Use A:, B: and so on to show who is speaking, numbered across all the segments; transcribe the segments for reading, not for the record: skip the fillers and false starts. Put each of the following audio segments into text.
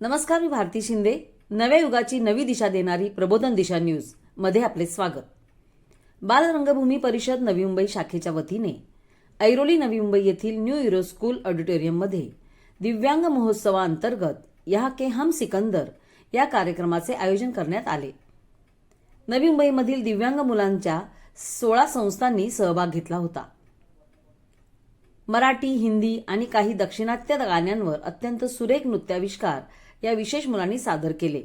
A: नमस्कार, मी भारती शिंदे. नव्या युगाची नवी दिशा देणारी प्रबोधन दिशा न्यूज मध्ये आपले स्वागत. बाल रंगभूमी परिषद नवी मुंबई शाखेच्या वतीने ऐरोली नवी मुंबई येथील न्यू युरो स्कूल ऑडिटोरियममध्ये दिव्यांग महोत्सवाअंतर्गत यहाँ के हम सिकंदर या कार्यक्रमाचे आयोजन करण्यात आले. नवी मुंबईमधील दिव्यांग मुलांच्या 16 संस्थांनी सहभाग घेतला होता. मराठी, हिंदी आणि काही दाक्षिणात्य गाण्यांवर अत्यंत सुरेख नृत्याविष्कार या विशेष मुलांनी सादर केले.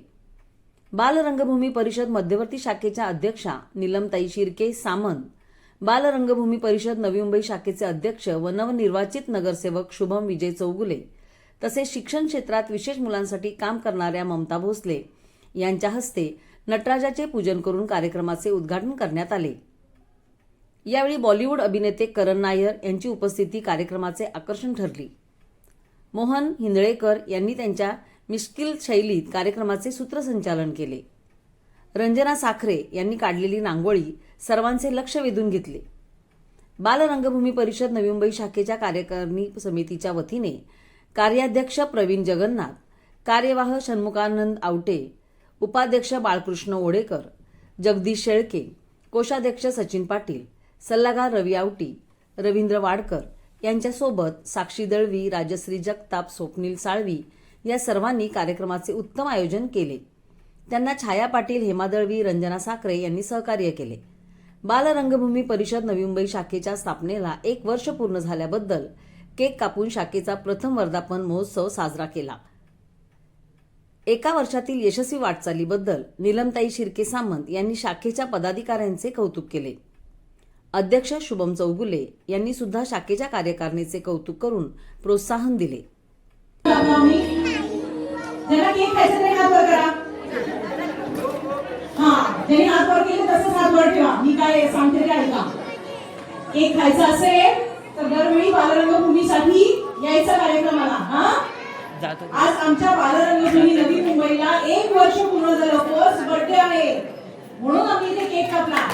A: बाल रंगभूमी परिषद मध्यवर्ती शाखेच्या अध्यक्षा नीलमताई शिर्के सामंत, बाल रंगभूमी परिषद नवी मुंबई शाखेचे अध्यक्ष व नवनिर्वाचित नगरसेवक शुभम विजय चौगुले तसेच शिक्षण क्षेत्रात विशेष मुलांसाठी काम करणाऱ्या ममता भोसले यांच्या हस्ते नटराजाचे पूजन करून कार्यक्रमाचे उद्घाटन करण्यात आले. यावेळी बॉलिवूड अभिनेते करण नायर यांची उपस्थिती कार्यक्रमाचे आकर्षण ठरली. मोहन हिंदळेकर यांनी त्यांच्या मिश्किल शैलीत कार्यक्रमाचे सूत्रसंचालन केले. रंजना साखरे यांनी काढलेली रांगोळी सर्वांचे लक्ष वेधून घेतले. बाल रंगभूमी परिषद नवी मुंबई शाखेच्या कार्यकारिणी समितीच्या वतीने कार्याध्यक्ष प्रवीण जगन्नाथ, कार्यवाह षण्मुखानंद आवटे, उपाध्यक्ष बाळकृष्ण ओडेकर, जगदीश शेळके, कोषाध्यक्ष सचिन पाटील, सल्लागार रवी आवटी, रवींद्र वाडकर यांच्यासोबत साक्षी दळवी, राजश्री जगताप, स्वप्नील साळवी या सर्वांनी कार्यक्रमाचे उत्तम आयोजन केले. त्यांना छाया पाटील, हेमा दळवी, रंजना साखरे यांनी सहकार्य केले. बाल रंगभूमी परिषद नवी मुंबई शाखेच्या स्थापनेला 1 वर्ष पूर्ण झाल्याबद्दल केक कापून शाखेचा प्रथम वर्धापन महोत्सव साजरा केला. 1 वर्षातील यशस्वी वाटचालीबद्दल नीलमताई शिर्के सामंत यांनी शाखेच्या पदाधिकाऱ्यांचे कौतुक केले. अध्यक्ष शुभम चौगुले यांनी सुद्धा शाखेच्या कार्यकारिणीचे कौतुक करून प्रोत्साहन दिले.
B: ज्यांना केक खायचं ते हात वर करा. ज्यांनी हात वर केले तसंच हात वर ठेवा. मी काय सांगते ते ऐका. केक खायचा असेल तर दरवेळी बालरंगभूमीसाठी यायचं कार्यक्रमाला. आज आमच्या बालरंगभूमी नवी मुंबईला 1 वर्ष पूर्ण झालं. फर्स्ट बर्थडे आहे म्हणून आम्ही इथे केक कापला.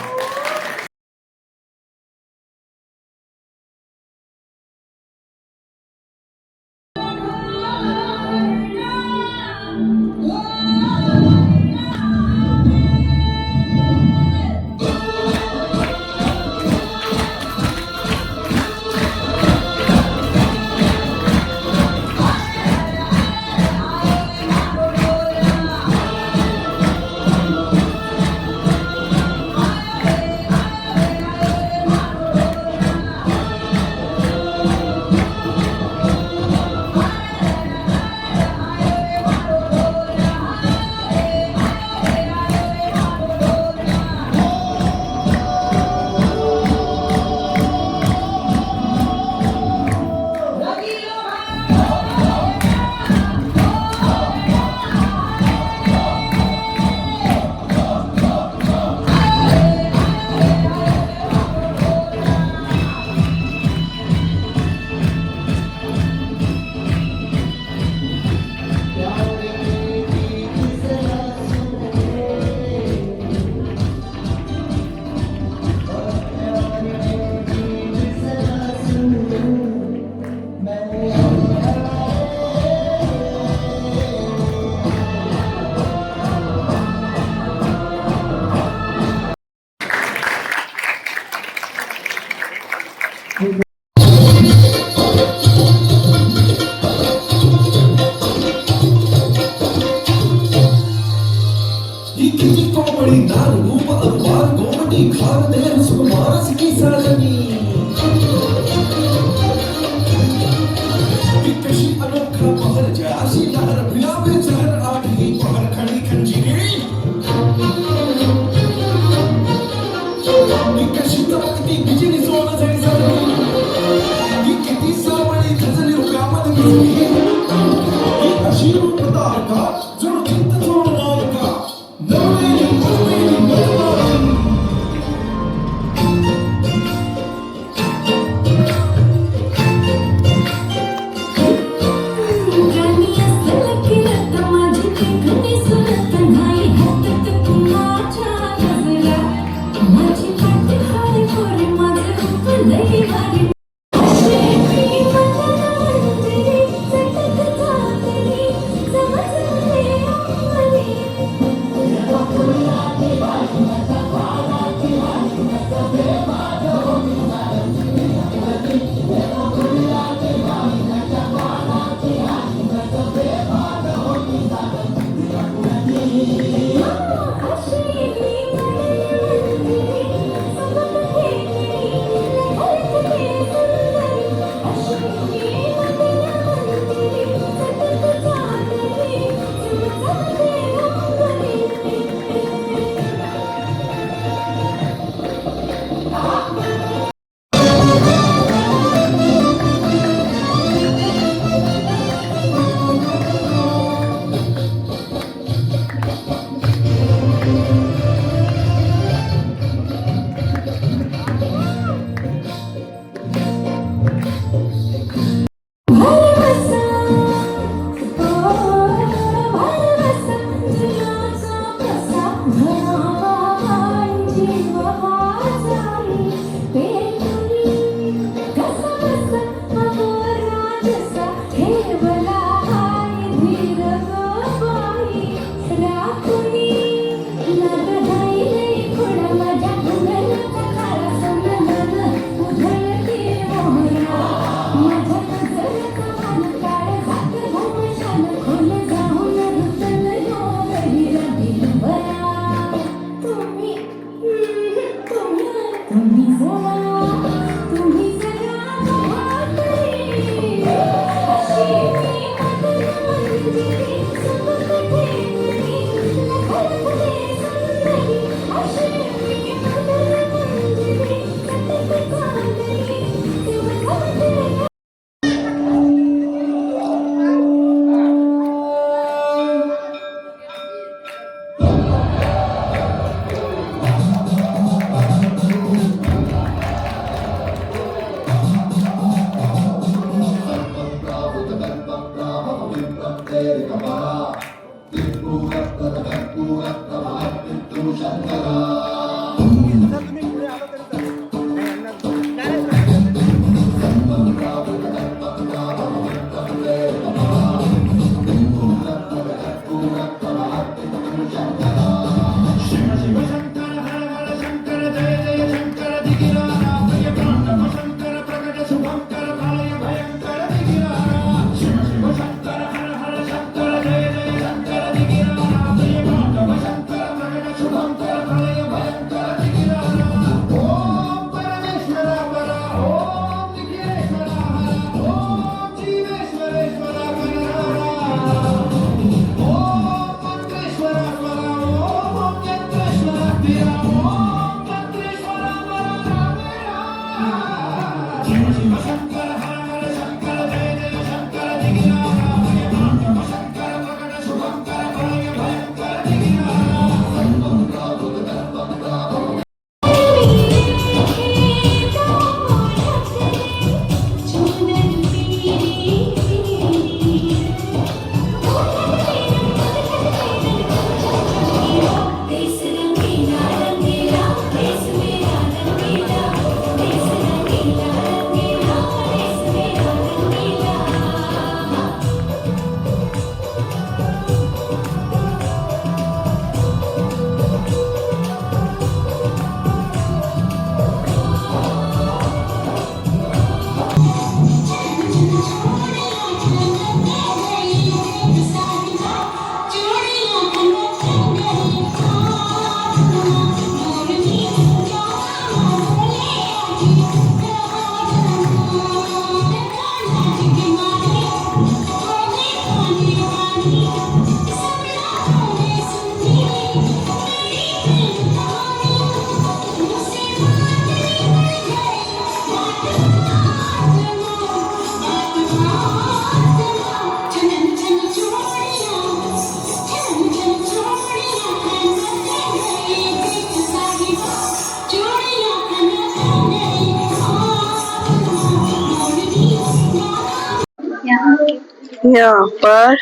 C: यहाँ पर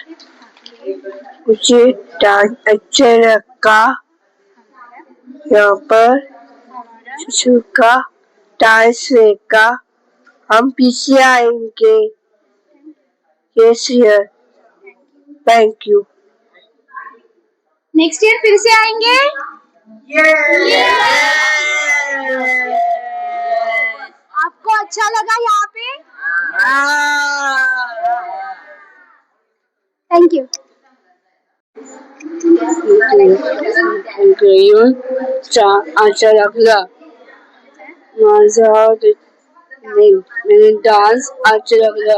C: मुझे डांस अच्छा लगा। यहाँ पर शिशु का डांस देखा। हम पीछे आएंगे। Yes year. Thank you.
D: Next year फिर से आएंगे। आपको अच्छा लगा यहाँ पे? Thank you.
C: अच्छा लगला माझा मैंने डांस अच्छा लगला।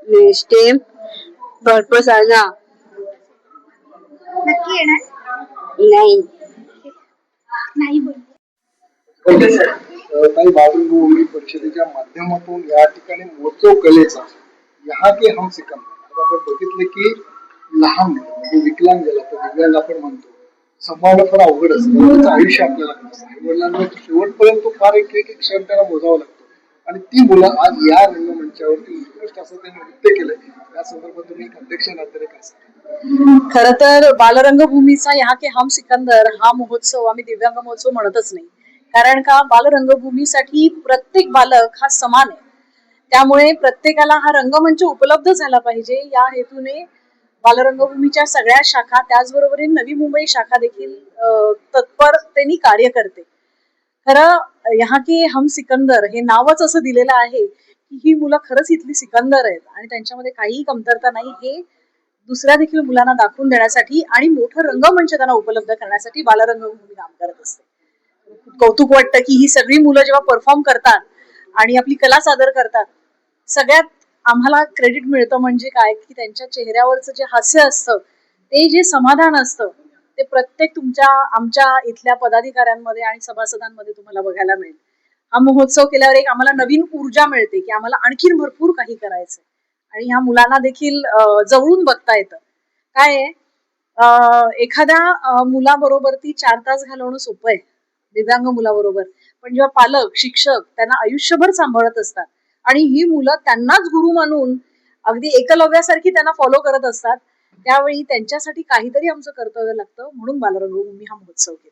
C: नेक्स्ट टाइम भरपूर आना।
D: नक्की येणार?
C: नाही
D: नाही बोल.
E: काही बालरंगभूमी परिषदेच्या माध्यमातून या ठिकाणी महोत्सव कलेचा यहाँ के हम सिकंदर आपण बघितलं की लहान म्हणजे विकलांग ज्याला आपण दिव्यांग आपण म्हणतो सांभाळणं फार अवघड असतं. त्याचं आयुष्य आपल्याला नसतं. आईवडिलांना शेवटपर्यंत तो फार एक एक क्षण त्यांना मोजावा लागतो आणि ती मुलं आज या रंगमंचावरती उत्कृष्ट असं त्यांनी नृत्य केलंय. या संदर्भात तुम्ही एक अध्यक्ष नात्याने काय सांगा?
F: खर तर बालरंगभूमीचा यहाँ के हम सिकंदर हा महोत्सव आम्ही दिव्यांग महोत्सव म्हणतच नाही. कारण का बालरंगभूमीसाठी प्रत्येक बालक हा समान आहे. त्यामुळे प्रत्येकाला हा रंगमंच उपलब्ध झाला पाहिजे या हेतूने बालरंगभूमीच्या सगळ्या शाखा त्याचबरोबर नवी मुंबई शाखा देखील तत्परतेने कार्य करते. खरं यहाँ के हम सिकंदर हे नावच असं दिलेलं आहे की ही मुलं खरंच इथली सिकंदर आहेत आणि त्यांच्यामध्ये काहीही कमतरता नाही हे दुसऱ्या देखील मुलांना दाखवून देण्यासाठी आणि मोठं रंगमंच त्यांना उपलब्ध करण्यासाठी बालरंगभूमी काम करत असते. कौतुक वाटतं की ही सगळी मुलं जेव्हा परफॉर्म करतात आणि आपली कला सादर करतात सगळ्यात आम्हाला क्रेडिट मिळतं म्हणजे काय की त्यांच्या चेहऱ्यावरचं जे हास्य असतं ते जे समाधान असतं ते प्रत्येक तुमच्या आमच्या इथल्या पदाधिकाऱ्यांमध्ये आणि सभासदांमध्ये तुम्हाला बघायला मिळेल. हा महोत्सव केल्यावर एक आम्हाला नवीन ऊर्जा मिळते की आम्हाला आणखीन भरपूर काही करायचंय आणि ह्या मुलांना देखील जवळून बघता येतं. काय एखाद्या मुलाबरोबर ती 4 तास घालवणं सोपं आहे दिव्यांग मुलाबरोबर, पण जेव्हा पालक शिक्षक त्यांना आयुष्यभर सांभाळत असतात आणि ही मुलं त्यांनाच गुरु मानून अगदी एकलव्यासारखी त्यांना फॉलो करत असतात. त्यावेळी त्यांच्यासाठी काहीतरी आमचं कर्तव्य लागतं, म्हणून बालरंगभूमी हा महोत्सव घेते.